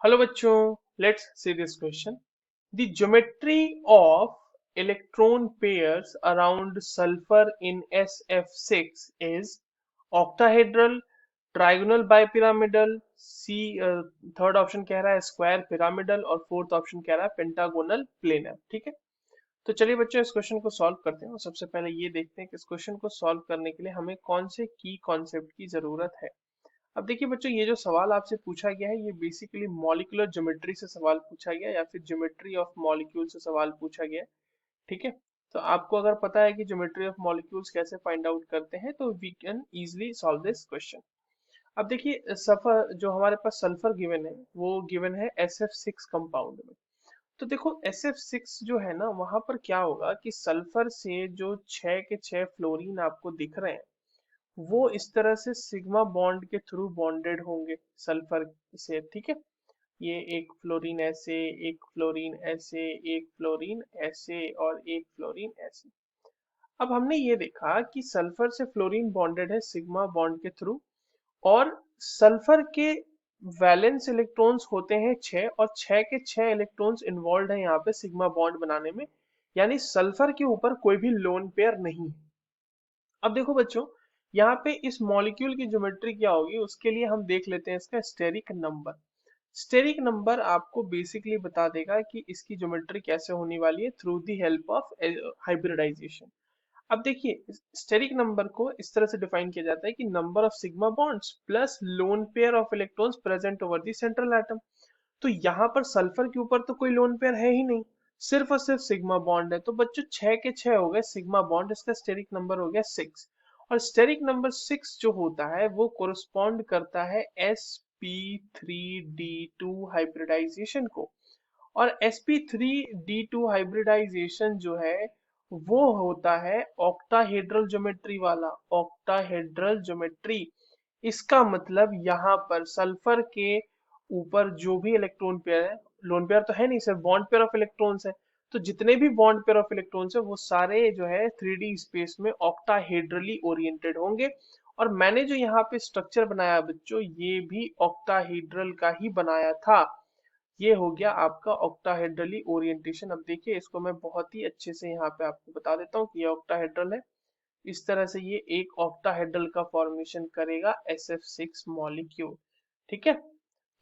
Hello बच्चों, let's see this question. The geometry of electron pairs around sulphur in SF6 is octahedral, trigonal bipyramidal, C third option कह रहा है square pyramidal और fourth option कह रहा है pentagonal planar. ठीक है, तो चलिए बच्चों इस क्वेश्चन को सॉल्व करते हैं. और सबसे पहले ये देखते हैं कि इस क्वेश्चन को सॉल्व करने के लिए हमें कौन से की कॉन्सेप्ट की जरूरत है. अब देखिए बच्चों, ये जो सवाल आपसे पूछा गया है ये बेसिकली मॉलिक्यूलर ज्योमेट्री से सवाल पूछा गया है या फिर ज्योमेट्री ऑफ मॉलिक्यूल से सवाल पूछा गया है. ठीक है, तो आपको अगर पता है कि ज्योमेट्री ऑफ मॉलिक्यूल्स कैसे फाइंड आउट करते हैं तो we can easily solve this question. अब देखिए सल्फर जो हमारे पास सल्फर गिवन है वो गिवन है SF6 कंपाउंड में. तो देखो SF6 जो है ना वहां पर क्या होगा कि सल्फर से जो 6 के 6 फ्लोरीन आपको दिख रहे हैं वो इस तरह से सिग्मा बॉन्ड के थ्रू बॉन्डेड होंगे सल्फर से. ठीक है, ये एक फ्लोरीन ऐसे, एक फ्लोरीन ऐसे, एक फ्लोरीन ऐसे और एक फ्लोरीन ऐसे. अब हमने ये देखा कि सल्फर से फ्लोरीन बॉन्डेड है सिग्मा बॉन्ड के थ्रू, और सल्फर के वैलेंस इलेक्ट्रॉन्स होते हैं 6 और 6 के 6 इलेक्ट्रॉन्स इन्वॉल्व है यहाँ पे सिग्मा बॉन्ड बनाने में. यानी सल्फर के ऊपर कोई भी लोन पेयर नहीं है. अब देखो बच्चों, यहाँ पे इस मॉलिक्यूल की ज्योमेट्री क्या होगी उसके लिए हम देख लेते हैं इसका स्टेरिक नंबर. स्टेरिक नंबर आपको बेसिकली बता देगा कि इसकी ज्योमेट्री कैसे होने वाली है through the help of hybridisation. अब देखिए स्टेरिक नंबर को इस तरह से डिफाइन किया जाता है कि number of sigma bonds plus lone pair of electrons present over the central atom. तो यहाँ पर सल्फर के ऊपर तो कोई लोन पेयर है ही नहीं, सिर्फ और सिर्फ सिग्मा बॉन्ड है. तो बच्चों 6 के 6 हो गए सिग्मा बॉन्ड, इसका स्टेरिक नंबर हो गया 6. और स्टेरिक नंबर 6 जो होता है वो कोरिस्पॉन्ड करता है sp3d2 हाइब्रिडाइजेशन को. और sp3d2 हाइब्रिडाइजेशन जो है वो होता है ऑक्टाहेड्रल ज्योमेट्री वाला, ऑक्टाहेड्रल ज्योमेट्री. इसका मतलब यहाँ पर सल्फर के ऊपर जो भी इलेक्ट्रॉन पेयर है, लोन पेयर तो है नहीं, सिर्फ बॉन्ड पेयर ऑफ इलेक्ट्रॉन्स है. तो जितने भी बॉन्ड पेयर ऑफ इलेक्ट्रॉन्स है वो सारे जो है 3D स्पेस में ऑक्टाहेड्रली ओरिएंटेड होंगे. और मैंने जो यहाँ पे स्ट्रक्चर बनाया बच्चों ये भी ऑक्टाहेड्रल का ही बनाया था. ये हो गया आपका ऑक्टाहेड्रली ओरिएंटेशन. अब देखिए इसको मैं बहुत ही अच्छे से यहाँ पे आपको बता देता हूँ कि ये ऑक्टाहेड्रल है. इस तरह से ये एक ऑक्टाहेड्रल का फॉर्मेशन करेगा SF6 मॉलिक्यूल. ठीक है,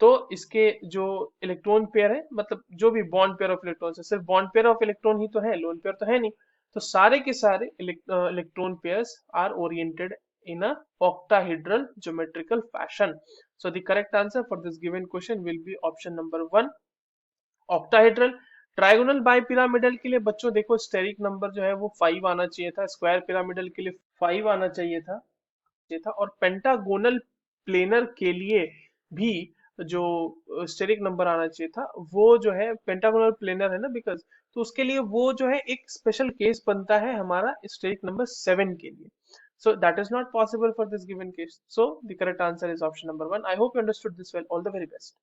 तो इसके जो इलेक्ट्रॉन पेयर है, मतलब जो भी बॉन्ड पेयर ऑफ इलेक्ट्रॉन है, सिर्फ बॉन्ड पेयर ऑफ इलेक्ट्रॉन ही तो है, लोन पेयर तो है नहीं. तो सारे के सारे electron pairs are oriented in a octahedral geometrical fashion. So the correct answer for this given question will be option number 1, octahedral. Trigonal bipyramidal के लिए बच्चों देखो स्टेरिक नंबर जो है वो 5 आना चाहिए था, स्क्वायर पिरामिडल के लिए 5 आना चाहिए था और पेंटागोनल प्लेनर के लिए भी जो स्टेरिक नंबर आना चाहिए था वो जो है पेंटागोनल प्लेनर है ना, बिकॉज तो उसके लिए वो जो है एक स्पेशल केस बनता है हमारा स्टेरिक नंबर 7 के लिए. So that is not possible for this given case. So the correct answer is option number 1. I hope you understood this well. All the very best.